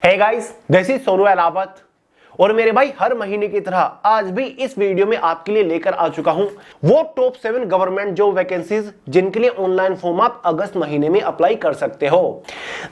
Hey guys, this is Sonu Alawat और मेरे भाई हर महीने की तरह आज भी इस वीडियो में आपके लिए लेकर आ चुका हूं वो टॉप 7 गवर्नमेंट जॉब वैकेंसीज जिनके लिए ऑनलाइन फॉर्म आप अगस्त महीने में अप्लाई कर सकते हो।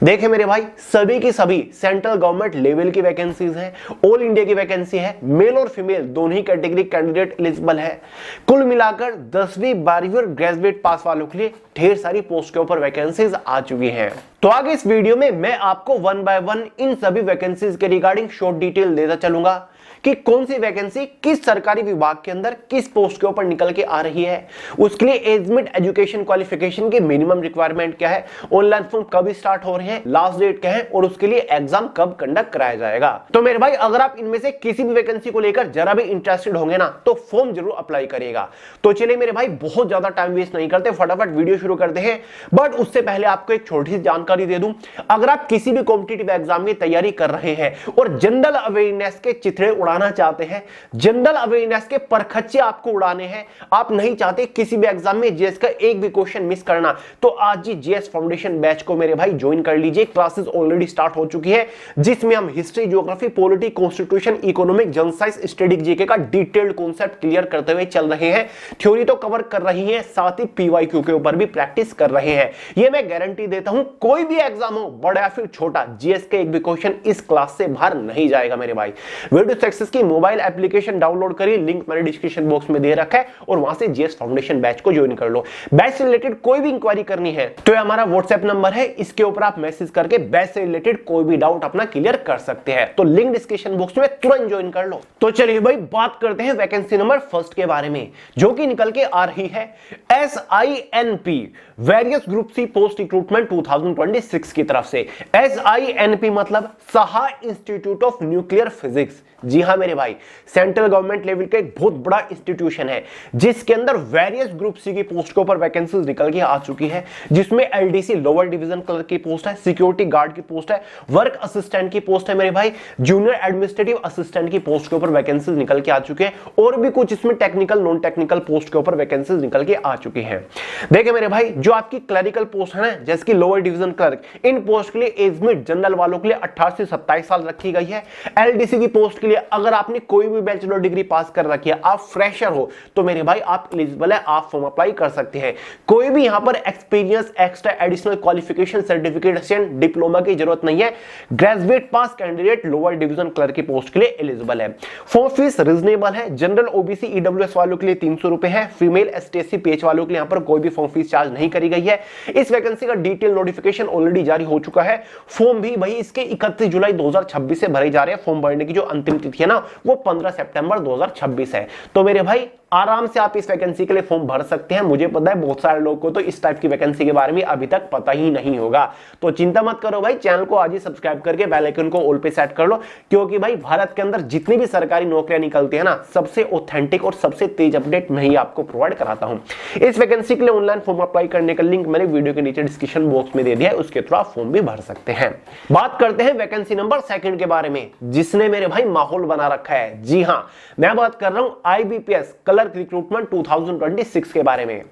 देखें मेरे भाई, सभी की सभी सेंट्रल गवर्नमेंट लेवल की वैकेंसीज है, ऑल इंडिया की वैकेंसी है, मेल और फीमेल दोनों ही कैटेगरी कैंडिडेट एलिजिबल है। कुल मिलाकर 10वीं 12वीं और ग्रेजुएट पास वालों के लिए ढेर सारी पोस्ट के ऊपर वैकेंसीज आ चुकी हैं। तो आगे इस वीडियो में मैं आपको वन बाय वन इन सभी वैकेंसीज के रिगार्डिंग शॉर्ट डिटेल देता चलूंगा कि कौन सी वैकेंसी किस सरकारी विभाग के अंदर किस पोस्ट के ऊपर निकल के आ रही है, उसके लिए एज मिड एजुकेशन क्वालिफिकेशन की मिनिमम रिक्वायरमेंट क्या है, ऑनलाइन फॉर्म कब स्टार्ट हो रहे हैं, लास्ट डेट क्या है और उसके लिए एग्जाम कब कंडक्ट कराया जाएगा। तो मेरे भाई, अगर आप इनमें से किसी भी वैकेंसी को लेकर जरा भी इंटरेस्टेड होंगे ना तो फॉर्म जरूर अप्लाई करिएगा। तो चलिए मेरे भाई, बहुत ज्यादा टाइम वेस्ट नहीं करते, फटाफट वीडियो शुरू करते हैं। बट उससे पहले आपको एक छोटी सी जानकारी दे दूं, अगर आप किसी भी कॉम्पिटिटिव एग्जाम की तैयारी कर रहे हैं और जनरल अवेयरनेस के चिथड़े उड़ाना चाहते हैं, जनरल अवेयरनेस के परखच्चे आपको उड़ाने हैं, आप नहीं चाहते किसी भी एग्जाम में जीएस का एक भी क्वेश्चन मिस करना, तो आज ही जीएस फाउंडेशन बैच को मेरे भाई ज्वाइन कर लीजिए। क्लासेस ऑलरेडी स्टार्ट हो चुकी है जिसमें हम history, geography, polity, constitution, economic, general science, static GK का डिटेल्ड कॉन्सेप्ट क्लियर करते हुए चल रहे हैं। थ्योरी तो कवर कर रही है, साथ ही पीवाईक्यू के ऊपर भी प्रैक्टिस कर रहे हैं। ये मैं गारंटी देता हूं, कोई भी एग्जाम हो, बड़ा या फिर छोटा, जीएस का एक भी क्वेश्चन इस क्लास से बाहर नहीं जाएगा मेरे भाई। वीडियो सक्सेस की मोबाइल एप्लीकेशन डाउनलोड करिए, लिंक मैंने डिस्क्रिप्शन बॉक्स में दे रखा है और वहां से जीएस फाउंडेशन बैच को ज्वाइन कर लो। बैच से रिलेटेड कोई भी इंक्वायरी करनी है तो ये हमारा व्हाट्सएप नंबर है, इसके ऊपर आप मैसेज करके बैच से रिलेटेड कोई भी डाउट अपना क्लियर कर सकते हैं। तो लिंक डिस्क्रिप्शन बॉक्स में तुरंत ज्वाइन कर लो। तो चलिए भाई, बात करते हैं वैकेंसी नंबर फर्स्ट के बारे में, जो कि निकल के आ रही है SINP various group C post recruitment 2026 की तरफ से। SINP मतलब Saha institute of nuclear physics. जी हां मेरे भाई, सेंट्रल गवर्नमेंट लेवल का एक बहुत बड़ा इंस्टीट्यूशन है जिसके अंदर वेरियस ग्रुप सी की पोस्ट के ऊपर वैकेंसीज निकल के आ चुकी है, जिसमें LDC लोअर डिवीजन क्लर्क की पोस्ट है, सिक्योरिटी गार्ड की पोस्ट है, वर्क असिस्टेंट की पोस्ट है मेरे भाई, जूनियर एडमिनिस्ट्रेटिव असिस्टेंट की पोस्ट के ऊपर वैकेंसीज निकल के आ चुके हैं और भी कुछ इसमें टेक्निकल नॉन टेक्निकल पोस्ट के ऊपर वैकेंसीज निकल के आ चुकी हैं। देखिए मेरे भाई, जो आपकी क्लरिकल पोस्ट है ना, जैसे कि लोअर डिवीजन क्लर्क, इन पोस्ट के लिए एज मिड जनरल वालों के लिए 18 से 27 साल रखी गई है। LDC की पोस्ट के लिए अगर आपने कोई भी बैचलर डिग्री पास कर रखी है, आप फ्रेशर हो, तो मेरे भाई आप एलिजिबल है, आप फॉर्म अप्लाई कर सकते हैं। कोई भी यहां पर experience, extra additional qualification, certification, diploma की जरूरत नहीं है। ग्रेजुएट पास कैंडिडेट लोअर डिवीजन क्लर्क की पोस्ट के लिए एलिजिबल है। फॉर्म फीस रीजनेबल है। जनरल OBC EWS वालों के लिए 300 रुपए है। फीमेल ST SC PH वालों के लिए यहां पर कोई भी फॉर्म फीस चार्ज नहीं करी गई है। इस वैकेंसी का डिटेल नोटिफिकेशन ऑलरेडी जारी हो चुका है। फॉर्म भी भाई इसके 31 जुलाई 2026 से भरे जा रहे हैं। फॉर्म भरने की जो अंतिम तिथि है ना, वो 15 सितंबर 2026 है। तो मेरे भाई, आराम से आप इस वैकेंसी के लिए फॉर्म भर सकते हैं। मुझे पता है बहुत सारे लोगों को तो इस टाइप की वैकेंसी के बारे में अभी तक पता ही नहीं होगा। तो चिंता मत करो भाई, चैनल को आज ही सब्सक्राइब करके बेल आइकन को ऑल पे सेट कर लो, क्योंकि भाई भारत के अंदर जितनी भी सरकारी नौकरियां निकलती है ना, सबसे ऑथेंटिक और सबसे तेज अपडेट मैं ही आपको प्रोवाइड कराता हूं। इस वैकेंसी के लिए ऑनलाइन फॉर्म अप्लाई करने का लिंक मैंने वीडियो के नीचे डिस्क्रिप्शन बॉक्स में दे दिया है, उसके थ्रू आप फॉर्म भी भर सकते हैं। बात करते हैं वैकेंसी नंबर सेकंड के बारे में, जिसने मेरे भाई माहौल बना रखा है। जी हां, मैं बात कर रहा हूं IBPS क्लर्क रिक्रूटमेंट 2026 के बारे में।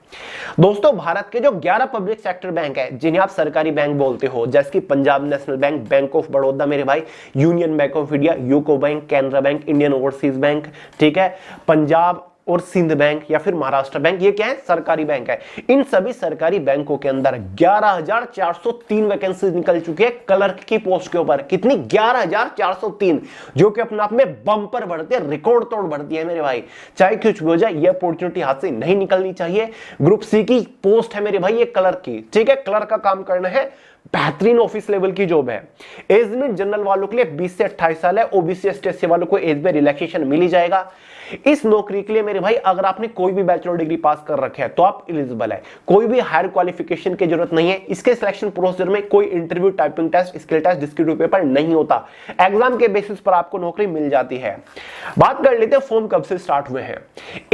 दोस्तों, भारत के जो 11 पब्लिक सेक्टर बैंक है, जिन्हें आप सरकारी बैंक बोलते हो, जैसे कि Punjab national bank, bank of Baroda मेरे भाई, union bank of India, UCO bank, Canara bank, Indian overseas bank, ठीक है, पंजाब और सिंध बैंक या फिर महाराष्ट्र बैंक, ये क्या है? सरकारी बैंक है। इन सभी सरकारी बैंकों के अंदर 11,403 वैकेंसी निकल चुकी है क्लर्क की पोस्ट के ऊपर। कितनी? 11,403, जो कि अपने आप में बम्पर बढ़ती है, रिकॉर्ड तोड़ बढ़ती है मेरे भाई। चाहे कुछ भी हो जाए, ये अपॉर्चुनिटी हाथ से नहीं निकलनी चाहिए। ग्रुप सी की पोस्ट है मेरे भाई, ये क्लर्क की, ठीक है। क्लर्क का काम करना है, बेहतरीन ऑफिस लेवल की जॉब है। एज में जनरल वालों के लिए 20 से 28 साल है। OBC ST SC वालों को एज में रिलैक्सेशन मिल ही जाएगा। इस नौकरी के लिए मेरे भाई, अगर आपने कोई भी बैचलर डिग्री पास कर रखे है तो आप एलिजिबल है। कोई भी हायर क्वालिफिकेशन की जरूरत नहीं है। इसके सिलेक्शन प्रोसीजर में कोई interview, typing test, skill test, descriptive paper नहीं होता। एग्जाम के बेसिस पर आपको नौकरी मिल जाती है। बात कर लेते हैं फॉर्म कब से स्टार्ट हुए हैं।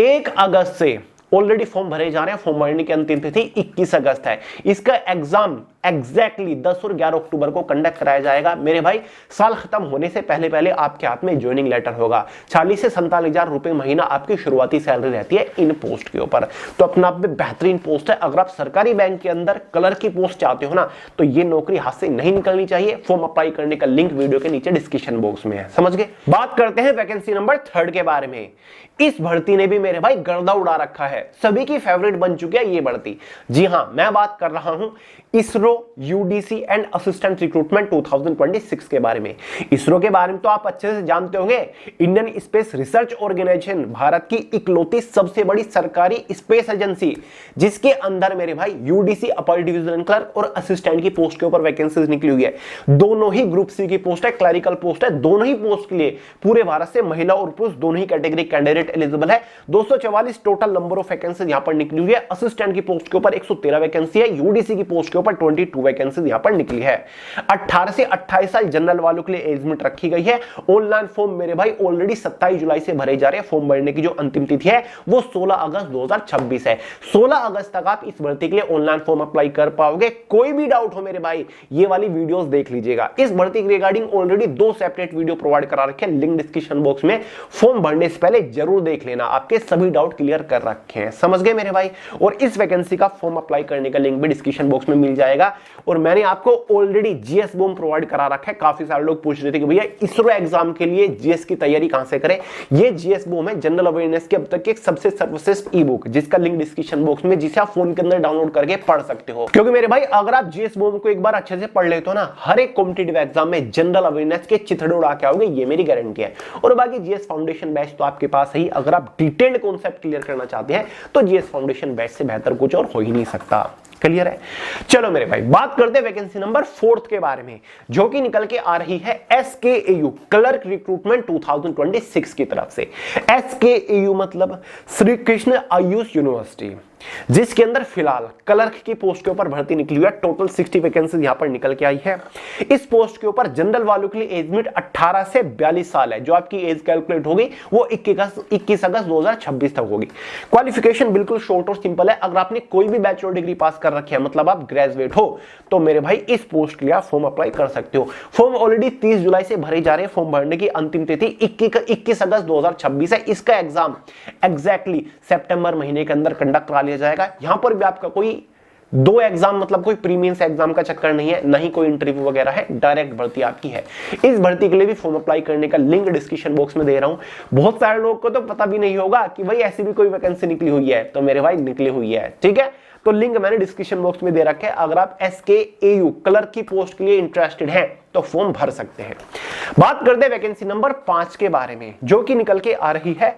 1 अगस्त से ऑलरेडी फॉर्म भरे जा रहे हैं। फॉर्म भरने की अंतिम तिथि 21 अगस्त है। इसका एग्जाम एग्जैक्टली 10 और 11 अक्टूबर को कंडक्ट कराया जाएगा। मेरे भाई साल खत्म होने से पहले पहले आपके हाथ में ज्वाइनिंग लेटर होगा। 40 से 47,000 रुपए महीना आपकी शुरुआती सैलरी रहती है इन पोस्ट के ऊपर। तो अपना आप में बेहतरीन पोस्ट है। अगर आप सरकारी बैंक के अंदर क्लर्क की पोस्ट चाहते हो ना, तो ये नौकरी हाथ से नहीं निकलनी चाहिए। फॉर्म अप्लाई करने का लिंक वीडियो के नीचे डिस्क्रिप्शन बॉक्स में है, समझ गए। बात करते हैं वैकेंसी नंबर 3 के बारे में। इस भर्ती ने भी मेरे भाई गर्दा उड़ा रखा है, सभी की फेवरेट बन चुकी है ये भर्ती। जी हां, मैं बात कर रहा हूं ISRO UDC and assistant recruitment 2026 के बारे में। इसरो के बारे में तो आप अच्छे से जानते होंगे, Indian Space Research Organisation, Bharat की इकलौती सबसे बड़ी सरकारी स्पेस एजेंसी, जिसके अंदर मेरे भाई यूडीसी अपर डिविजनल क्लर्क और असिस्टेंट की पोस्ट के ऊपर वैकेंसीज निकली हुई है। दोनों ही ग्रुप सी की पोस्ट है, क्लरिकल पोस्ट है। दोनों ही पोस्ट के लिए पूरे भारत से महिला और पुरुष दोनों ही कैटेगरी कैंडिडेट एलिजिबल है। 244 टोटल नंबर ऑफ वैकेंसीज यहां पर निकली हुई है। असिस्टेंट की पोस्ट के ऊपर 113 वैकेंसी है, यूडीसी की पोस्ट के ऊपर 22 वैकेंसीज यहां पर निकली है। 18 से 28 साल जनरल वालों के लिए एज लिमिट रखी गई है। ऑनलाइन फॉर्म मेरे भाई ऑलरेडी 27 जुलाई से भरे जा रहे हैं। फॉर्म भरने की जो अंतिम तिथि है वो 16 अगस्त 2026 है। 16 अगस्त तक आप इस भर्ती के लिए ऑनलाइन फॉर्म अप्लाई कर पाओगे। कोई भी डाउट हो मेरे भाई, ये वाली वीडियोस देख लीजिएगा। इस भर्ती के regarding already 2 separate video provide करा रखे हैं, लिंक डिस्क्रिप्शन बॉक्स में। फॉर्म भरने से पहले जरूर देख लेना, आपके सभी डाउट क्लियर कर रखे हैं, समझ गए मेरे भाई। और इस वैकेंसी का फॉर्म अप्लाई करने का लिंक भी डिस्क्रिप्शन बॉक्स में मिल जाएगा। और मैंने आपको ऑलरेडी जीएस बॉम प्रोवाइड करा रखा है। काफी सारे लोग पूछ रहे थे कि भैया इसरो एग्जाम के लिए जीएस की तैयारी कहां से करें। ये जीएस बॉम है, जनरल अवेयरनेस की अब तक की एक सबसे सर्वश्रेष्ठ ई बुक, जिसका लिंक डिस्क्रिप्शन बॉक्स में, जिसे आप फोन के अंदर डाउनलोड करके पढ़ सकते हो। क्योंकि मेरे भाई अगर आप जीएस बॉम को एक बार अच्छे से पढ़ लेते हो ना, हर एक कॉम्पिटिटिव एग्जाम में जनरल अवेयरनेस के चिथड़े उड़ा के आओगे, ये मेरी गारंटी है। और बाकी जीएस फाउंडेशन बैच तो आपके पास है ही। अगर आप डिटेल्ड कॉन्सेप्ट क्लियर करना चाहते हैं तो जीएस फाउंडेशन बैच से बेहतर कुछ और हो ही नहीं सकता। क्लियर है। चलो मेरे भाई, बात करते हैं वैकेंसी नंबर 4 के बारे में, जो कि निकल के आ रही है SKAU क्लर्क रिक्रूटमेंट 2026 की तरफ से। SKAU मतलब श्री कृष्ण आयुष यूनिवर्सिटी, जिसके अंदर फिलहाल क्लर्क की पोस्ट के ऊपर भर्ती निकली हुई है। टोटल 60 वैकेंसी यहां पर निकल के आई है। इस पोस्ट के ऊपर जनरल वालों के लिए एज लिमिट 18 से 42 साल है। जो आपकी एज कैलकुलेट होगी वो 21 अगस्त 2026 तक होगी। क्वालिफिकेशन बिल्कुल शॉर्ट और सिंपल है। अगर आपने कोई भी बैचलर डिग्री पास कर रखी है, मतलब आप ग्रेजुएट हो, तो मेरे भाई इस पोस्ट के लिए आप फॉर्म अप्लाई कर सकते हो। फॉर्म ऑलरेडी 30 जुलाई से भरे जा रहे हैं। फॉर्म भरने की अंतिम तिथि 21 अगस्त 2026 है। इसका एग्जाम एग्जैक्टली सितंबर महीने के अंदर कंडक्ट करा जाएगा। यहां पर भी आपका कोई 2 एग्जाम, मतलब कोई प्रीमियंस एग्जाम का चक्कर नहीं है, नहीं कोई इंटरव्यू वगैरह है, डायरेक्ट भर्ती आपकी है। इस भर्ती के लिए भी फॉर्म अप्लाई करने का लिंक डिस्क्रिप्शन बॉक्स में दे रहा हूं। बहुत सारे लोगों को तो पता भी नहीं होगा कि भाई ऐसी भी कोई वैकेंसी निकली हुई है, तो मेरे भाई निकली हुई है, ठीक है। तो लिंक मैंने डिस्क्रिप्शन बॉक्स में दे रखा है। अगर आप SKAU क्लर्क की पोस्ट के लिए इंटरेस्टेड हैं तो फॉर्म भर सकते हैं। बात करते हैं वैकेंसी नंबर 5 के बारे में, जो कि निकल के आ रही है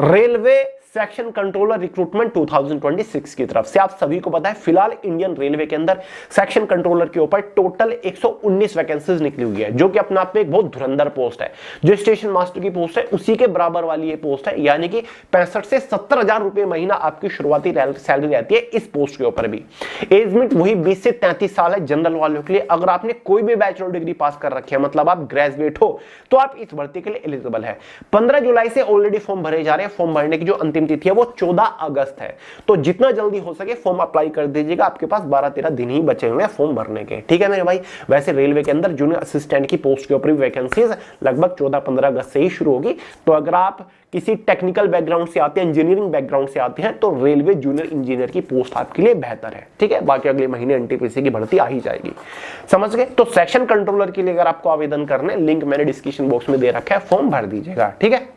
रेलवे सेक्शन कंट्रोलर रिक्रूटमेंट 2026 की तरफ से। आप सभी को पता है फिलहाल इंडियन रेलवे के अंदर सेक्शन कंट्रोलर के ऊपर टोटल 119 वैकेंसीज निकली हुई है, जो कि अपने आप में एक बहुत धुरंधर पोस्ट है। जो स्टेशन मास्टर की पोस्ट है उसी के बराबर वाली ये पोस्ट है, यानी कि 65 से 70,000 रुपए महीना आपकी शुरुआती सैलरी रहती है इस पोस्ट के ऊपर भी। एज लिमिट वही 20 से 33 साल है जनरल वालों के लिए। अगर आपने कोई भी बैचलर डिग्री पास कर रखी है, मतलब आप ग्रेजुएट हो, तो आप इस भर्ती के लिए एलिजिबल है। 15 जुलाई से ऑलरेडी फॉर्म भरे जा रहे हैं। फॉर्म भरने की जो अंतिम तिथि है वो 14 अगस्त है। तो जितना जल्दी हो सके फॉर्म अप्लाई कर दीजिएगा। आपके पास 12-13 दिन ही बचे हुए हैं फॉर्म भरने के, ठीक है मेरे भाई। वैसे रेलवे के अंदर जूनियर असिस्टेंट की पोस्ट के ऊपर वैकेंसीज लगभग 14-15 अगस्त से ही शुरू होगी। तो अगर आप किसी टेक्निकल बैकग्राउंड से आते हैं, इंजीनियरिंग बैकग्राउंड से आते हैं, तो रेलवे जूनियर इंजीनियर की पोस्ट आपके लिए बेहतर है, ठीक है। बाकी अगले महीने NTPC की भर्ती आ ही जाएगी, समझ गए। तो सेक्शन कंट्रोलर के लिए अगर आपको आवेदन करना है, लिंक मैंने डिस्क्रिप्शन बॉक्स में दे रखा है, फॉर्म भर दीजिएगा, ठीक है।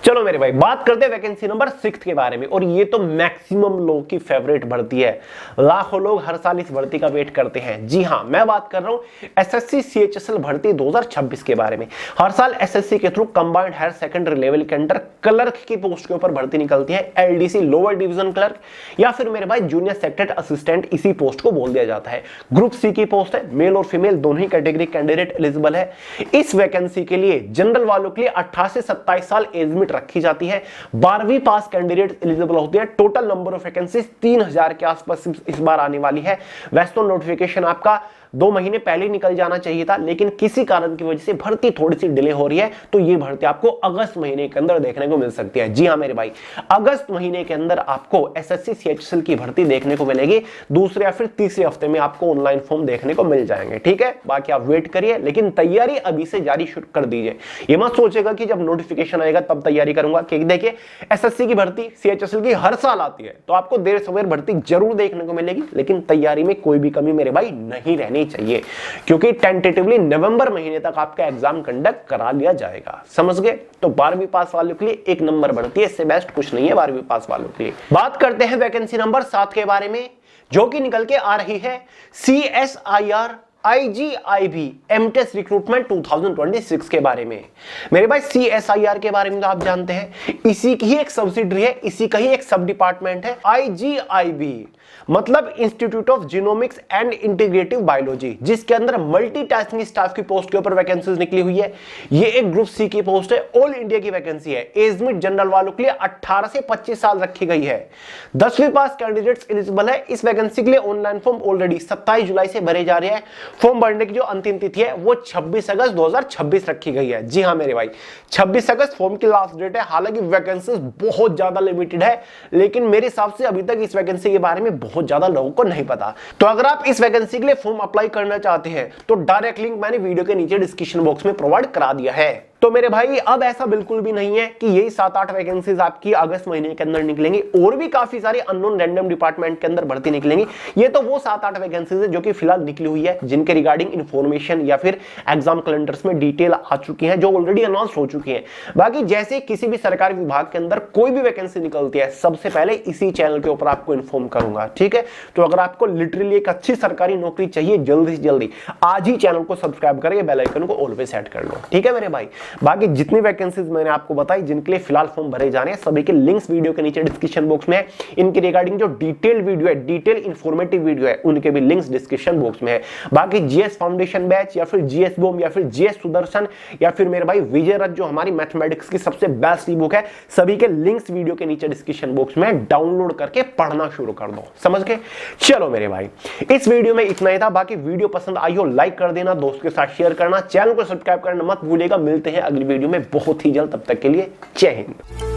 चलो मेरे भाई, बात करते हैं वैकेंसी नंबर 6 के बारे में। और ये तो मैक्सिमम लोगों की फेवरेट भर्ती है। लाखों लोग हर साल इस भर्ती का वेट करते हैं। जी हां, मैं बात कर रहा हूं SSC CHSL भर्ती 2026 के बारे में। हर साल SSC के through combined higher secondary level के अंडर क्लर्क की पोस्ट के ऊपर भर्ती निकलती है। LDC लोअर डिवीजन क्लर्क, या फिर मेरे भाई जूनियर सेक्रेटरी असिस्टेंट, इसी पोस्ट को बोल दिया जाता है। ग्रुप सी की पोस्ट है। मेल और फीमेल दोनों ही कैटेगरी कैंडिडेट एलिजिबल है। इस वैकेंसी के लिए जनरल वालों के लिए 18 से 27 साल एज लिमिट रखी जाती है। 12वीं पास कैंडिडेट एलिजिबल होते हैं। टोटल नंबर ऑफ वैकेंसीज 3000 के आसपास इस बार आने वाली है। वैसे तो नोटिफिकेशन आपका 2 महीने पहले निकल जाना चाहिए था, लेकिन किसी कारण की वजह से भर्ती थोड़ी सी डिले हो रही है, तो ये भर्ती आपको अगस्त महीने के अंदर देखने को मिल सकती है। जी हां मेरे भाई, अगस्त महीने के अंदर आपको एसएससी सीएचएसएल की भर्ती देखने को मिलेगी। दूसरे या फिर तीसरे हफ्ते में आपको ऑनलाइन फॉर्म देखने को मिल जाएंगे। ठीक है, बाकी आप वेट करिए, लेकिन तैयारी अभी से जारी शुरू कर दीजिए। ये मत सोचेगा कि जब नोटिफिकेशन आएगा तब तैयारी करूंगा, क्योंकि देखिए एसएससी की भर्ती सीएचएसएल की हर साल आती है, तो आपको देर सवेर भर्ती जरूर देखने को मिलेगी, लेकिन तैयारी में कोई भी कमी मेरे भाई नहीं रहनी चाहिए, क्योंकि टेंटेटिवली नवंबर महीने तक आपका एग्जाम कंडक्ट करा लिया जाएगा। समझ गए? तो 12वीं पास वालों के लिए एक नंबर भर्ती है, इससे बेस्ट कुछ नहीं है 12वीं पास वालों के लिए। बात करते हैं वैकेंसी नंबर 7 के बारे में, जो कि निकल के आ रही है CSIR IGIB MTS रिक्रूटमेंट 2026 के बारे में। मेरे भाई CSIR के बारे में तो आप जानते हैं, इसी की ही एक सब्सिडरी है, इसी का ही एक सब डिपार्टमेंट है। IGIB मतलब institute of genomics and integrative biology, जिसके अंदर मल्टीटास्किंग स्टाफ की पोस्ट के ऊपर वैकेंसीज निकली हुई है। ये एक ग्रुप सी की पोस्ट है, ऑल इंडिया की वैकेंसी है। एज मिड जनरल वालों के लिए 18 से 25 साल रखी गई है। 10वीं पास कैंडिडेट्स एलिजिबल है। इस वैकेंसी के लिए ऑनलाइन फॉर्म ऑलरेडी 27 जुलाई से भरे जा रहे हैं। फॉर्म भरने की जो अंतिम तिथि है वो 26 अगस्त 2026 रखी गई है। जी हां मेरे भाई, 26 अगस्त फॉर्म की लास्ट डेट है। हालांकि वैकेंसीज बहुत ज्यादा लिमिटेड है, लेकिन मेरे हिसाब से अभी तक इस वैकेंसी के बारे में बहुत ज्यादा लोगों को नहीं पता। तो अगर आप इस वैकेंसी के लिए फॉर्म अप्लाई करना चाहते हैं तो डायरेक्ट लिंक मैंने वीडियो के नीचे डिस्क्रिप्शन बॉक्स में प्रोवाइड करा दिया है। तो मेरे भाई अब ऐसा बिल्कुल भी नहीं है कि यही 7-8 वैकेंसीज आपकी अगस्त महीने के अंदर निकलेंगी, और भी काफी सारे अननोन रैंडम डिपार्टमेंट के अंदर भर्ती निकलेंगी। ये तो वो 7-8 वैकेंसीज है जो कि फिलहाल निकली हुई है, जिनके रिगार्डिंग इंफॉर्मेशन या फिर एग्जाम कैलेंडर्स में डिटेल आ चुकी है, जो ऑलरेडी अनाउंस हो चुकी है। बाकी जैसे किसी भी सरकारी विभाग के अंदर कोई भी वैकेंसी निकलती है, सबसे पहले इसी चैनल के ऊपर आपको इन्फॉर्म करूंगा। ठीक है, तो अगर आपको लिटरली एक अच्छी सरकारी नौकरी चाहिए, जल्दी से जल्दी आज ही चैनल को सब्सक्राइब करके बेल आइकन को ऑल पे सेट कर लो। ठीक है मेरे भाई, बाकी जितनी वैकेंसीज मैंने आपको बताई जिनके लिए फिलहाल फॉर्म भरे जाने हैं, सभी के लिंक्स वीडियो के नीचे डिस्क्रिप्शन बॉक्स में है। इनके रिगार्डिंग जो डिटेल वीडियो है, डिटेल इंफॉर्मेटिव वीडियो है, उनके भी लिंक्स डिस्क्रिप्शन बॉक्स में है। बाकी जीएस फाउंडेशन बैच या फिर जीएस बूम या फिर जीएस सुदर्शन या फिर मेरे भाई विजय रथ, जो हमारी मैथमेटिक्स की सबसे बेस्ट ई बुक है, सभी के लिंक्स वीडियो के नीचे डिस्क्रिप्शन बॉक्स में डाउनलोड करके पढ़ना शुरू कर दो। समझ गए? चलो मेरे भाई, इस वीडियो में इतना ही था। बाकी वीडियो पसंद आई हो लाइक कर देना, दोस्त के साथ शेयर करना, चैनल को सब्सक्राइब करना मत भूलिएगा। मिलते हैं अगली वीडियो में बहुत ही जल्द, तब तक के लिए जय हिंद।